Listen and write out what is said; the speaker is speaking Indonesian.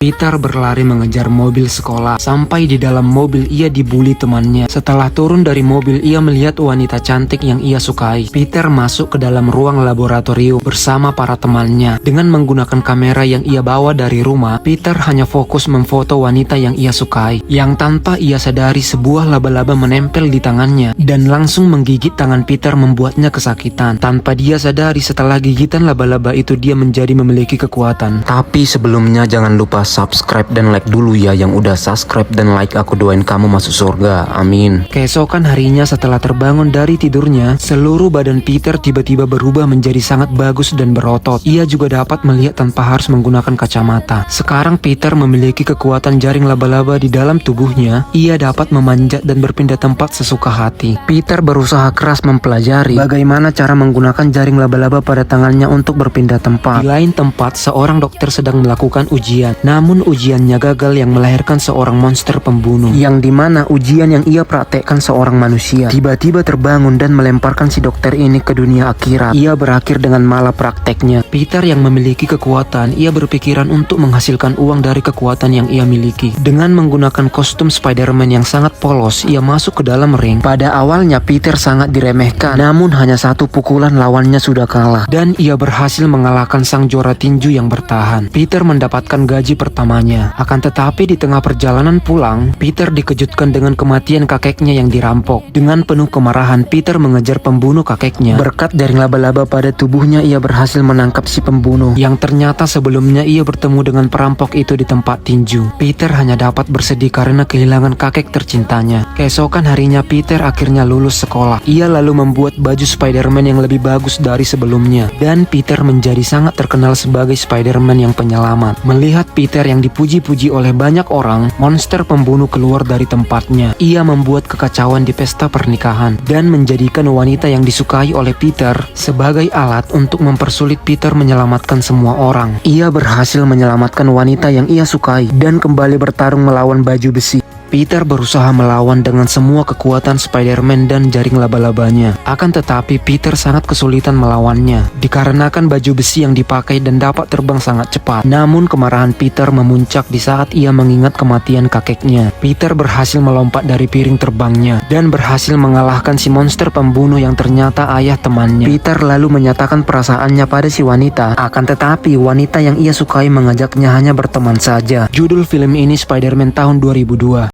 Peter berlari mengejar mobil sekolah. Sampai di dalam mobil ia dibully temannya. Setelah turun dari mobil ia melihat wanita cantik yang ia sukai. Peter masuk ke dalam ruang laboratorium bersama para temannya. Dengan menggunakan kamera yang ia bawa dari rumah, Peter hanya fokus memfoto wanita yang ia sukai. Yang tanpa ia sadari sebuah laba-laba menempel di tangannya dan langsung menggigit tangan Peter membuatnya kesakitan. Tanpa dia sadari setelah gigitan laba-laba itu dia menjadi memiliki kekuatan. Tapi sebelumnya jangan lupa subscribe dan like dulu ya. Yang udah subscribe dan like aku doain kamu masuk surga, amin. Keesokan harinya setelah terbangun dari tidurnya, seluruh badan Peter tiba-tiba berubah menjadi sangat bagus dan berotot. Ia juga dapat melihat tanpa harus menggunakan kacamata. Sekarang Peter memiliki kekuatan jaring laba-laba di dalam tubuhnya. Ia dapat memanjat dan berpindah tempat sesuka hati. Peter berusaha keras mempelajari bagaimana cara menggunakan jaring laba-laba pada tangannya untuk berpindah tempat. Di lain tempat, seorang dokter sedang melakukan ujian. Namun ujiannya gagal yang melahirkan seorang monster pembunuh, yang dimana ujian yang ia praktekkan seorang manusia tiba-tiba terbangun dan melemparkan si dokter ini ke dunia akhirat. Ia berakhir dengan malaprakteknya. Peter yang memiliki kekuatan, ia berpikiran untuk menghasilkan uang dari kekuatan yang ia miliki. Dengan menggunakan kostum Spider-Man yang sangat polos, ia masuk ke dalam ring. Pada awalnya Peter sangat diremehkan, namun hanya satu pukulan lawannya sudah kalah dan ia berhasil mengalahkan sang juara tinju yang bertahan. Peter mendapatkan gaji pertamanya. Akan tetapi di tengah perjalanan pulang, Peter dikejutkan dengan kematian kakeknya yang dirampok. Dengan penuh kemarahan, Peter mengejar pembunuh kakeknya. Berkat jaring laba-laba pada tubuhnya, ia berhasil menangkap si pembunuh yang ternyata sebelumnya ia bertemu dengan perampok itu di tempat tinju. Peter hanya dapat bersedih karena kehilangan kakek tercintanya. Keesokan harinya Peter akhirnya lulus sekolah. Ia lalu membuat baju Spider-Man yang lebih bagus dari sebelumnya dan Peter menjadi sangat terkenal sebagai Spider-Man yang penyelamat. Melihat Peter yang dipuji-puji oleh banyak orang, monster pembunuh keluar dari tempatnya. Ia membuat kekacauan di pesta pernikahan dan menjadikan wanita yang disukai oleh Peter sebagai alat untuk mempersulit Peter menyelamatkan semua orang. Ia berhasil menyelamatkan wanita yang ia sukai dan kembali bertarung melawan baju besi. Peter berusaha melawan dengan semua kekuatan Spider-Man dan jaring laba-labanya. Akan tetapi Peter sangat kesulitan melawannya dikarenakan baju besi yang dipakai dan dapat terbang sangat cepat. Namun kemarahan Peter memuncak di saat ia mengingat kematian kakeknya. Peter berhasil melompat dari piring terbangnya dan berhasil mengalahkan si monster pembunuh yang ternyata ayah temannya. Peter lalu menyatakan perasaannya pada si wanita. Akan tetapi wanita yang ia sukai mengajaknya hanya berteman saja. Judul film ini Spider-Man tahun 2002.